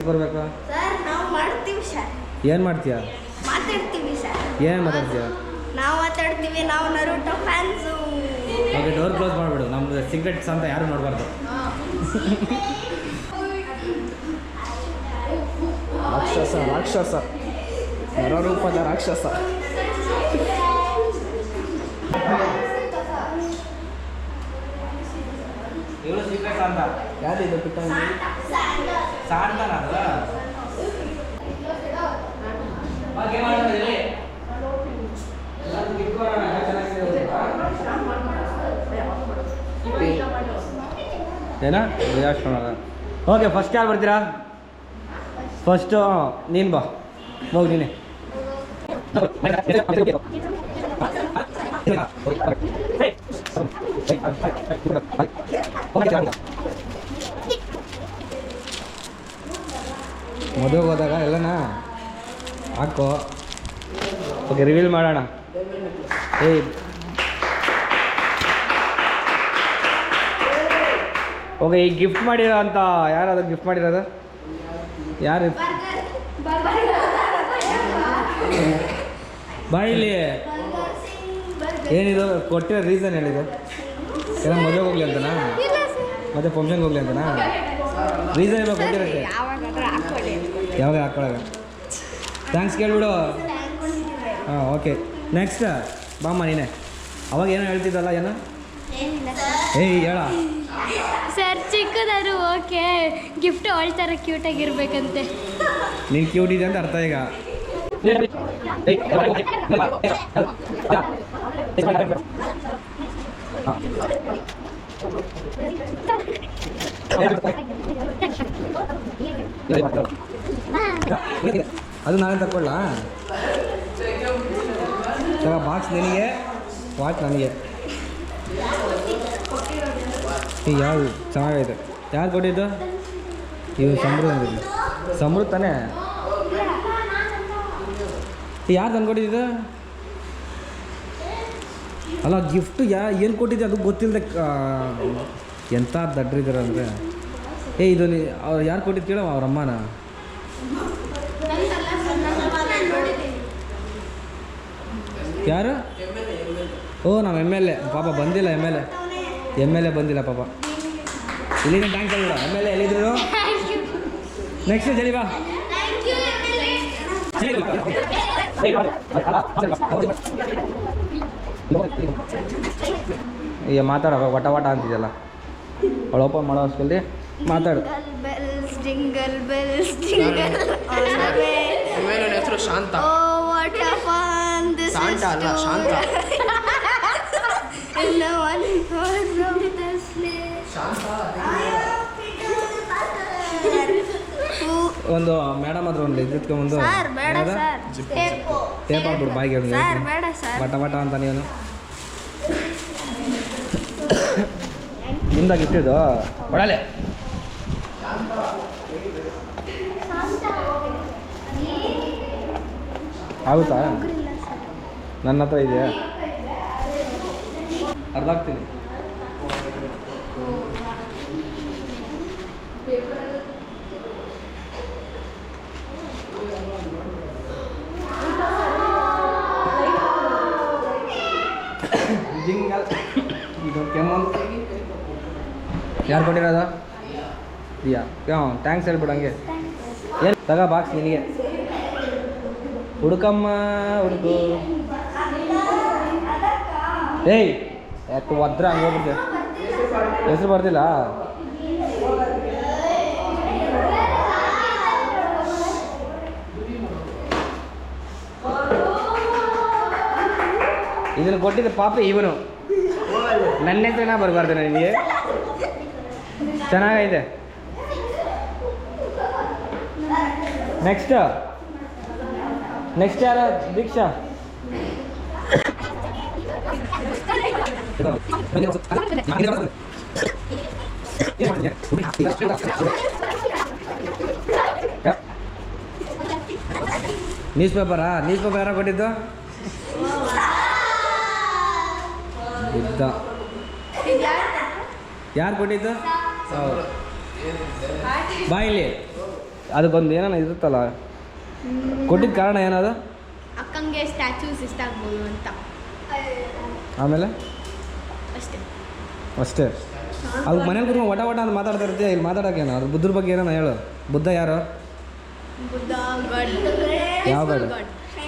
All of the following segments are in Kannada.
ಬರ್ಬೇಕಾ ಸರ್ ನಾವು ಮಾಡ್ತೀವಿ ಸರ್ ಏನು ಮಾಡ್ತೀಯಾ ಮಾತಾಡ್ತೀವಿ ಸರ್ ಏನು ಮಾತಾಡ್ತೀಯಾ ನಾವು ಮಾತಾಡ್ತೀವಿ ನಾವು Naruto fans okay door close ಮಾಡಿಬಿಡು ನಮ್ದು ಸೀಕ್ರೆಟ್ಸ್ ಅಂತ ಯಾರು ನೋಡಬಾರ್ದು ರಾಕ್ಷಸ ರಾಕ್ಷಸ ನರರೂಪದ ರಾಕ್ಷಸ ಇವರು ಸೀಕ್ರೆಟ್ಸ್ ಅಂತ ಯಾರಿದು ಪಿಟ್ಟಂಗಿ ಸಾಡ್ತಾನ ಅದು ಬಗ್ಗೆ ಮಾಡೋದಿಲ್ಲ ಏನ ಓಕೆ ಫಸ್ಟ್ ಯಾರು ಬರ್ತೀರಾ ಫಸ್ಟು ನೀನು ಬಾ ಹೋಗಿ ನೀನೆ ಮದುವೆಗೆ ಹೋದಾಗ ಎಲ್ಲನಾ ಹಾಕೋ ಓಕೆ ರಿವೀಲ್ ಮಾಡೋಣ ಏಯ್ ಓಕೆ ಈ ಗಿಫ್ಟ್ ಮಾಡಿರೋ ಅಂತ ಯಾರದು ಗಿಫ್ಟ್ ಮಾಡಿರೋದು ಯಾರು ಬಾಯಿಲಿ ಏನಿದು ಕೊಟ್ಟಿರೋ ರೀಸನ್ ಹೇಳಿದ್ದು ಎಲ್ಲ ಮದುವೆಗೆ ಹೋಗ್ಲಿ ಅಂತನಾ ಮತ್ತೆ ಫಂಕ್ಷನ್ಗೆ ಹೋಗ್ಲಿ ಅಂತನಾ ರೀಸನ್ ಇವಾಗ ಕೊಟ್ಟಿರೋಕ್ಕೆ ಯಾವಾಗ ಹಾಕೊಳ್ಳೋಣ ಥ್ಯಾಂಕ್ಸ್ ಕೇಳ್ಬಿಡು ಹಾಂ ಓಕೆ ನೆಕ್ಸ್ಟ್ ಬಾಮ್ಮ ನೀನೆ ಅವಾಗ ಏನೋ ಹೇಳ್ತಿದ್ದಲ್ಲ ಏನೋ ಏಯ್ ಹೇಳ ಸರ್ ಚಿಕ್ಕದಾರು ಓಕೆ ಗಿಫ್ಟ್ ಅವಳ ಥರ ಕ್ಯೂಟಾಗಿರ್ಬೇಕಂತೆ ನೀನು ಕ್ಯೂಟ್ ಇದೆ ಅಂತ ಅರ್ಥ ಈಗ ಅದು ನಾನೇ ತಗೊಳ್ಳ ಬಾಕ್ಸ್ ನಿನಗೆ ವಾಚ್ ನನಗೆ ಈಗ ಯಾವುದು ಚೆನ್ನಾಗೈತೆ ಯಾರು ಕೊಟ್ಟಿದ್ದು ಇವು ಸಮೃದ್ಧ ಅಂದಿದ್ದು ಸಮೃದ್ಧ ತಾನೇ ಯಾರು ತಂದು ಕೊಟ್ಟಿದ್ದು ಅಲ್ಲ ಗಿಫ್ಟು ಏನು ಕೊಟ್ಟಿದ್ದೆ ಅದು ಗೊತ್ತಿಲ್ಲದೆ ಎಂಥ ದಡ್ರಿದ್ದಾರೆ ಅಂದರೆ ಇದು ಅವ್ರು ಯಾರು ಕೊಟ್ಟಿದ್ದು ಕೇಳೋ ಅವ್ರ ಅಮ್ಮನ ಯಾರು ಓ ನಾವು MLA ಪಾಪ ಬಂದಿಲ್ಲ MLA ಬಂದಿಲ್ಲ ಪಾಪ ಇಲ್ಲಿನ ಥ್ಯಾಂಕ್ಸ್ ಅಲ್ಲ MLA ಎಲ್ಲಿದ್ರು ನೆಕ್ಸ್ಟ್ ಜಲಿ ಬಾ ಈಗ ಮಾತಾಡ ವಟ ಅಂತಿದೆಯಲ್ಲ ಅವಳು ಓಪನ್ ಮಾಡೋ ಅಷ್ಟಲ್ಲಿ ಮಾತಾಡು ಜಿಂಗಲ್ ಬೆಲ್ಸ್ ಜಿಂಗಲ್ ನನ್ನ ಹೆಸರು ಶಾಂತ ಓ ವಾಟ್ ಅ ಫನ್ ದಿಸ್ ಶಾಂತ ಅಲ್ಲ ಶಾಂತ No one heard of this ಶಾಂತ ಒಂದು ಮೇಡಮ್ ಹತ್ರ ಒಂದು ಇದ್ಕೊಂಬಂದು ಸರ್ ಬೇಡ ಸರ್ ಟೇಪ್ ಹಾಕ್ಬಿಡು ಬಾಯಿಗೆ ಸರ್ ಬೇಡ ಸರ್ ವಟ ಅಂತ ನೀನು ನಿಮ್ದಾಗ ಇಟ್ಟಿದ್ದು ಒಡಲೆ ಆಗುತ್ತಾ ನನ್ನ ಹತ್ರ ಇದೆಯಾ ಅರ್ಧ ಹಾಕ್ತೀನಿ ಜಿಂಗಲ್ ಇದು ಕೆಮ್ಮನ್ ಯಾರು ಕೊಟ್ಟಿರೋದು ಇದೆಯಾ ಥ್ಯಾಂಕ್ಸ್ ಹೇಳ್ಬಿಡು ಹಂಗೆ ಏನು ತಗೋ ಬಾಕ್ಸ್ ನಿನಗೆ ಹುಡುಕಮ್ಮ ಹುಡುಕು ಏಯ್ ಯಾಕೆ ಒದ್ರ ಹಂಗೆ ಹೋಗ್ಬಿಡ್ತೆ ಹೆಸರು ಬರ್ತಿಲ್ಲ ಇದನ್ನು ಕೊಟ್ಟಿದ್ದ ಪಾಪ ಇವನು ನನ್ನ ಹೆಸರಿನ ಬರಬಾರ್ದು ನನಗೆ ಚೆನ್ನಾಗೈತೆ ನೆಕ್ಸ್ಟ್ ಯಾರು ದೀಕ್ಷಾ ನ್ಯೂಸ್ ಪೇಪರ್ ಯಾರೋ ಕೊಟ್ಟಿದ್ದು ಯಾರು ಕೊಟ್ಟಿದ್ದು? ಹೌದು ಬಾಯಿಲಿ ಅದಕ್ಕೊಂದು ಏನಾನ ಇರುತ್ತಲ್ಲ, ಕೊಟ್ಟಿದ್ದ ಕಾರಣ ಏನದು? ಅಕ್ಕಂಗೆ ಸ್ಟ್ಯಾಚ್ಯೂಸ್ ಇಷ್ಟ ಆಗ್ಬೋದು ಅಂತ. ಆಮೇಲೆ ಅಷ್ಟೇ. ಅಷ್ಟೇ. ಅದು ಮನೇಲಿ ಕೂತ್ಕೊಂಡು ವಟ ವಟ ಅಂತ ಮಾತಾಡ್ತಾ ಇರ್ತೀಯ, ಇಲ್ಲಿ ಮಾತಾಡೋಕ್ಕೇನು? ಅದು ಬುದ್ಧರ ಬಗ್ಗೆ ಏನಾನ ಹೇಳು. ಬುದ್ಧ ಯಾರು? ಬುದ್ಧ ಗಾಡ್. ಯಾವ god?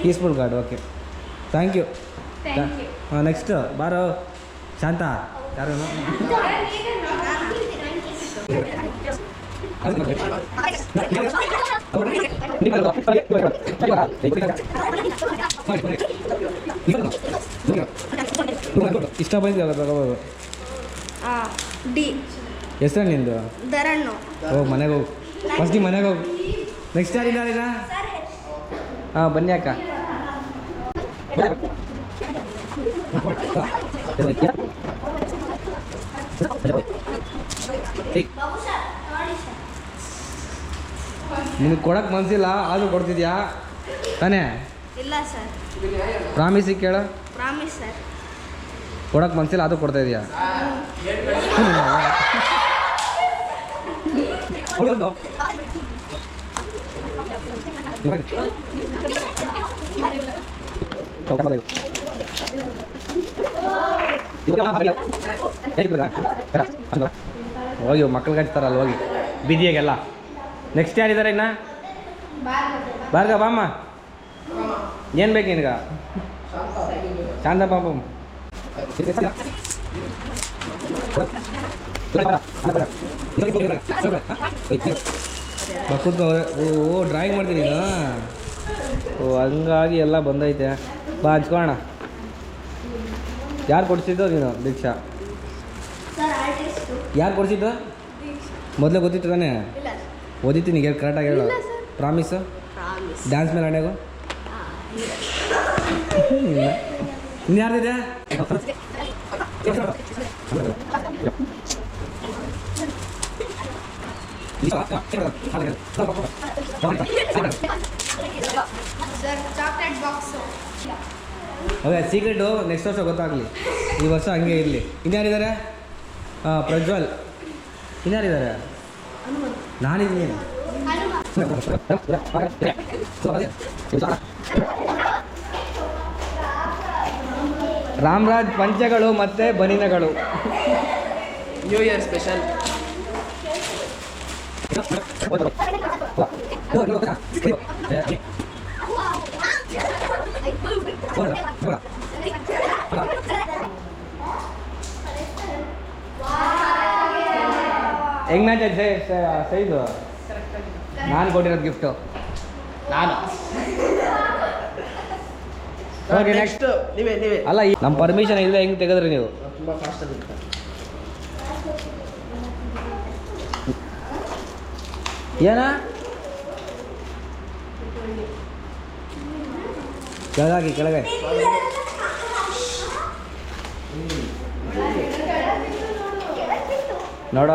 Peaceful god. Okay, thank you. ಹಾಂ, ನೆಕ್ಸ್ಟ್ ಬಾರೋ ಶಾಂತ. ಯಾರು? ಇಷ್ಟ ಬಂದಿದೆ ಅಲ್ಲ, ತಗೋಬೋದು. ಡಿ. ಹೆಸರು ನಿಂದು? ದರಣ್ಣು. ಹೋಗಿ ಮನೆಗೆ ಹೋಗು, ಫಸ್ಟ್ ನಿಮ್ಮ ಮನೆಗೆ ಹೋಗು. ನೆಕ್ಸ್ಟ್ ಯಾರಿದ್ದಾರೀಗ? ಹಾಂ, ಬನ್ನಿ ಅಕ್ಕ. ನಿನಗೆ ಕೊಡಕ್ಕೆ ಮನಸ್ಸಿಲ್ಲ, ಆದರೂ ಕೊಡ್ತಿದ್ಯಾ ತಾನೇ? ಇಲ್ಲ ಸರ್. ಪ್ರಾಮಿಸಿಗೆ ಕೇಳು. Promise sir. ಕೊಡಕ್ಕೆ ಮನಸ್ಸಿಲ್ಲ, ಆದರೂ ಕೊಡ್ತಾ ಇದೆಯಾ? ಹೋಗಿ ಮಕ್ಳು ಕಟ್ತಾರಲ್ಲ, ಹೋಗಿ ಬೀದಿಯಾಗೆಲ್ಲ. ನೆಕ್ಸ್ಟ್ ಯಾರಿದ್ದಾರೆ ಇನ್ನ? ಭಾರ್ಗ ಬಾಮ್ಮ, ಏನು ಬೇಕು ನಿನಗ? ಶಾಂತ ಪಾಪು. ಕೂತ್ಕೋ. ಓ, ಡ್ರಾಯಿಂಗ್ ಮಾಡ್ತೀನಿ ಈಗ. ಓ, ಹಂಗಾಗಿ ಎಲ್ಲ ಬಂದೈತೆ. ಬಾ ಹಂಚ್ಕೋಣ. ಯಾರು ಕೊಡಿಸಿದ್ದು ನೀನು? ದೀಕ್ಷಾ. ಯಾರು ಕೊಡಿಸಿದ್ದು? ಮೊದಲೇ ಗೊತ್ತಿತ್ತು ತಾನೇ? ಓದಿತೀನಿ, ಕರೆಕ್ಟಾಗಿ ಹೇಳು. ಪ್ರಾಮಿಸು. ಡ್ಯಾನ್ಸ್ ಮೇಲೆ ಆಡ್ಯಾಗು. ಇನ್ನು ಯಾರ್ದಿದೆ? ಅದೇ ಸೀಕ್ರೆಟು ನೆಕ್ಸ್ಟ್ ವರ್ಷ ಗೊತ್ತಾಗಲಿ, ಈ ವರ್ಷ ಹಂಗೆ ಇರಲಿ. ಇನ್ಯಾರಿದ್ದಾರೆ? ಹಾಂ, ಪ್ರಜ್ವಲ್. ಇನ್ಯಾರಿದ್ದಾರೆ? ನಾನಿದ್ದೀನಿ. ರಾಮರಾಜ್ ಪಂಚಗಳು ಮತ್ತು ಬನಿನಗಳು. New year special. ಹೆಂಗ್ ಮ್ಯಾಚ್ ಸೈಜು? ನಾನು ಕೊಟ್ಟಿರೋದು ಗಿಫ್ಟು ನಾನು. ಓಕೆ, ನೆಕ್ಸ್ಟ್ ನೀವೇ ಅಲ್ಲ, ನಮ್ಮ ಪರ್ಮಿಷನ್ ಇಲ್ಲ, ಹೆಂಗೆ ತೆಗೆದ್ರಿ ನೀವು? ತುಂಬ ಫಾಸ್ಟ್ ಆಗುತ್ತೆ. ಏನ ಕೆಳಗಾಗಿ ಕೆಳಗೆ ನೋಡ.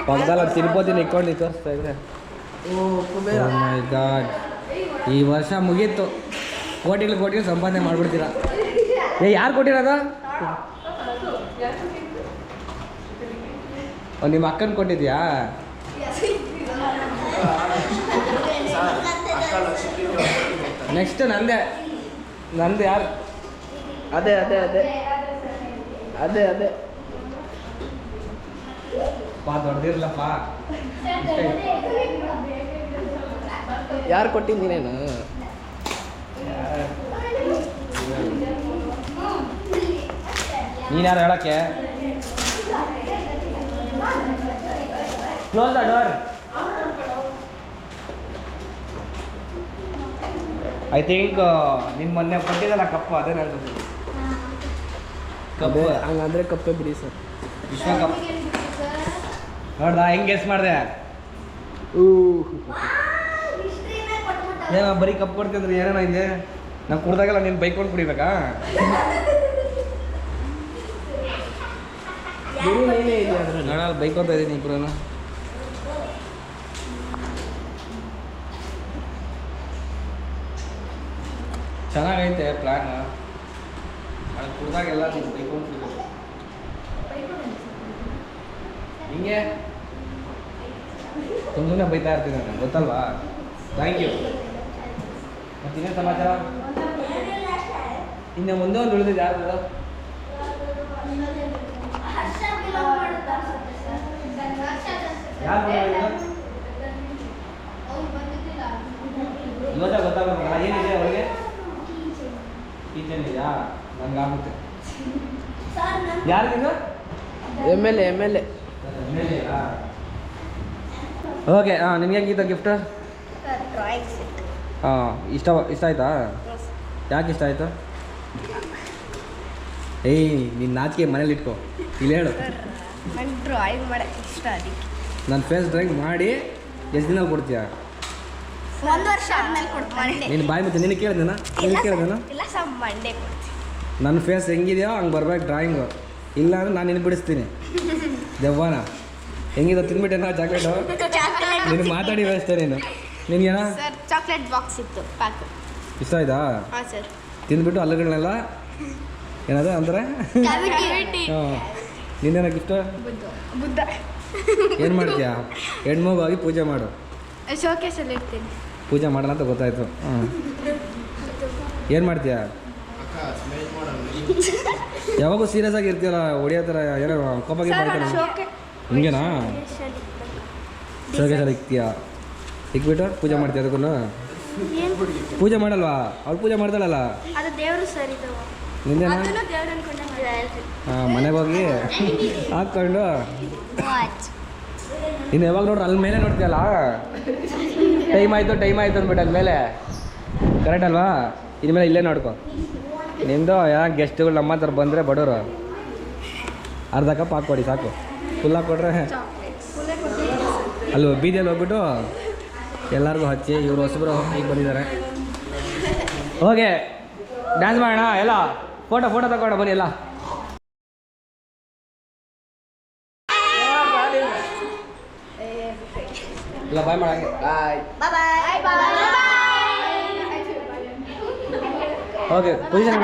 ಪಕ್ಕದಲ್ಲ ತಿರುಪತಿನ ಇಟ್ಕೊಂಡು ತೋರಿಸ್ತಾ ಇದ್ರೆ. ಮೈ ಗಾಡ್, ಈ ವರ್ಷ ಮುಗೀತು. ಕೋಟಿಗಳು ಸಂಪಾದನೆ ಮಾಡ್ಬಿಡ್ತೀರಾ. ಯಾರು ಕೊಟ್ಟಿರೋದು? ನಿಮ್ಮ ಅಕ್ಕನ ಕೊಟ್ಟಿದ್ಯಾ? ನೆಕ್ಸ್ಟ್ ನಂದೆ ಯಾರು? ಅದೇ ಅದೇ ಅದೇ ಅದೇ ಅದೇ ಪಾ, ದೊಡ್ಡದಿರ್ಲಪ್ಪ. ಯಾರು ಕೊಟ್ಟಿದ್ದೀನೇನು? ನೀನು ಯಾರು ಹೇಳಕ್ಕೆ? Close the door. I think ನಿಮ್ಮ ಮೊನ್ನೆ ಕೊಟ್ಟಿದ್ದಲ್ಲ ಕಪ್ಪು, ಅದೇ ನಾನು ಕಪ್ಪು. ಹಂಗಂದ್ರೆ ಕಪ್ಪೆ ಬಿಡಿ ಸರ್. ವಿಶ್ವಕಪ್ ನೋಡ್ದ ಹೆಂಗೆ ಗೆಸ್ ಮಾಡಿದೆ? ಏನೋ ಬರೀ ಕಪ್ ಕೊಡ್ತಿದ್ರೆ ಏನೇನೋ ಇದೆ. ನಾವು ಕುಡ್ದಾಗೆಲ್ಲ ನೀನು ಬೈಕ್ ಕೊಂಡು ಕುಡಿಬೇಕಾ? ಏನೇ ಇದೆ ಅದ್ರಲ್ಲಿ? ನೋಡಲ್ಲ ಬೈಕ್ ಅಂತ ಇದ್ದೀನಿ ಇಬ್ಬರು. ಚೆನ್ನಾಗೈತೆ ಪ್ಲ್ಯಾನ್. ಅದು ಕುಡ್ದಾಗೆಲ್ಲ ನೀನು ಬೈಕ್ ಕೊಂಡು ಕುಡಿಬೇಕು. ಹಿಂಗೆ ಸುಮ್ಮನೆ ಬೈತಾ ಇರ್ತೀನಿ ನಾನು ಗೊತ್ತಲ್ವಾ ಥ್ಯಾಂಕ್ ಯು ಮತ್ತು ಇನ್ನೇನು ಸಮಾಚಾರ ಇನ್ನು ಮುಂದೆ ಒಂದು ಉಳಿದಿದೆ ಯಾರು ಯಾರು ಇವತ್ತ ಗೊತ್ತಾಗಬೇಕಲ್ಲ ಏನಿದೆ ಅವಳಿಗೆ ಕಿಚನ್ ಇದೆಯಾ ನಂಗೆ ಆಗುತ್ತೆ ಯಾರಿಗಿದು ಎಮ್ ಎಲ್ ಎ ಓಕೆ ಹಾಂ ನಿನಗೆ ಹೆಂಗಿತ್ತು ಗಿಫ್ಟ್ ಡ್ರಾಯಿಂಗ್ ಸೆಟ್ ಹಾಂ ಇಷ್ಟ ಆಯ್ತಾ ಯಾಕೆ ಇಷ್ಟ ಆಯಿತು ಏಯ್ ನಿನ್ನ ನಾಚಿಕೆ ಮನೇಲಿ ಇಟ್ಕೋ ಇಲ್ಲಿ ಹೇಳು ನಂಗೆ ಡ್ರಾಯಿಂಗ್ ಮಾಡೋಕ್ಕೆ ಇಷ್ಟ ಅದಕ್ಕೆ ನನ್ನ ಫೇಸ್ ಡ್ರಾಯಿಂಗ್ ಮಾಡಿ ಎಷ್ಟು ದಿನ ಕೊಡ್ತೀಯಾ ಒಂದು ವರ್ಷ ಆದ್ಮೇಲೆ ಕೊಡ್ತೀನಿ ನೀನು ಬಾಯಿ ಮತ್ತೆ ನಿನಗೆ ಕೇಳಿದೆನಾ ಇಲ್ಲ ಸರ್ ಮಂಡೇ ಕೊಡ್ತೀನಿ ನನ್ನ ಫೇಸ್ ಹೆಂಗಿದೆಯೋ ಹಂಗೆ ಬರ್ಬೇಕು ಡ್ರಾಯಿಂಗು ಇಲ್ಲ ಅಂದ್ರೆ ನಾನು ನಿನ್ನ ಬಿಡಿಸ್ತೀನಿ ದೆವ್ವನ ಹೆಂಗಿದೋ ತಿನ್ಬಿಟ್ಟೇನಾ ಚಾಕ್ಲೇಟು ನೀನು ಮಾತಾಡಿ ವ್ಯವಸ್ಥೆ ನಿನಗೇನಾ ಸರ್ ಚಾಕ್ಲೇಟ್ ಬಾಕ್ಸ್ ಇತ್ತು ಪ್ಯಾಕ್ ಇಷ್ಟ ಆಯ್ತಾ ಹಾಂ ಸರ್ ತಿಂದ್ಬಿಟ್ಟು ಹಲ್ಲುಗಳನ್ನೆಲ್ಲ ಏನದು ಅಂದ್ರೆ ಹಾಂ ನಿನ್ನೇನ ಗಿಫ್ಟು ಬುದ್ಧ ಏನು ಮಾಡ್ತೀಯಾ ಹೆಣ್ಮಗು ಆಗಿ ಪೂಜೆ ಮಾಡು ಶೋಕೇಶಲ್ಲಿ ಇಡ್ತೀನಿ ಪೂಜೆ ಮಾಡೋಣ ಅಂತ ಗೊತ್ತಾಯ್ತು ಹಾಂ ಏನು ಮಾಡ್ತೀಯಾ ಯಾವಾಗೂ ಸೀರಿಯಸ್ ಆಗಿ ಇರ್ತೀಯಲ್ಲ ಹೊಡಿಯೋ ಥರ ಏನೋ ಕೋಪಾಗಿ ಮಾಡ್ತಾನೆ ಹಿಂಗೇನಾ ಶೋಕೇಶಲ್ಲಿ ಇಕ್ತೀಯಾ ಇಕ್ಬಿಟ್ಟು ಪೂಜೆ ಮಾಡ್ತೀಯ ಅದಕ್ಕೂ ಪೂಜೆ ಮಾಡಲ್ವಾ ಅವ್ಳು ಪೂಜೆ ಮಾಡ್ತಾಳಲ್ಲ ಅದು ದೇವರು ಸರ್ ಇದು ನಿಂದೇನಾ ದೇವ್ರು ಅನ್ಕೊಂಡೆ ಹಾಂ ಮನೆಗೆ ಹೋಗಿ ಹಾಕ್ಕೊಂಡು ಇನ್ನು ಯಾವಾಗ ನೋಡ್ರಿ ಅಲ್ಲಿ ಮೇಲೆ ನೋಡ್ತೀಯಲ್ಲ ಟೈಮ್ ಆಯಿತು ಅಂದ್ಬಿಟ್ಟು ಅದ್ಮೇಲೆ ಕರೆಕ್ಟ್ ಅಲ್ವಾ ಇನ್ಮೇಲೆ ಇಲ್ಲೇ ನೋಡ್ಕೊ ನಿಮ್ಮದು ಯಾಕೆ ಗೆಸ್ಟ್ಗಳು ನಮ್ಮ ಹತ್ರ ಬಂದರೆ ಬಡವರು ಅರ್ಧ ಕಪ್ ಹಾಕ್ಕೊಡಿ ಸಾಕು ಫುಲ್ ಹಾಕ್ಕೊಟ್ರೆ ಅಲ್ಲಿ ಬೀದಿಯಲ್ಲಿ ಹೋಗ್ಬಿಟ್ಟು ಎಲ್ಲರಿಗೂ ಹಚ್ಚಿ ಇವರು ಹೊಸಬ್ರು ಈಗ ಬಂದಿದ್ದಾರೆ ಓಕೆ ಡ್ಯಾನ್ಸ್ ಮಾಡೋಣ ಎಲ್ಲ ಫೋಟೋ ತಗೊಂಡು ಬನ್ನಿ ಎಲ್ಲ ಇಲ್ಲ ಬಾಯ್ ಮಾಡಂಗೆ ಬಾಯ್ ಬಾಯ್ ಓಕೆ ಪೊಸಿಷನ್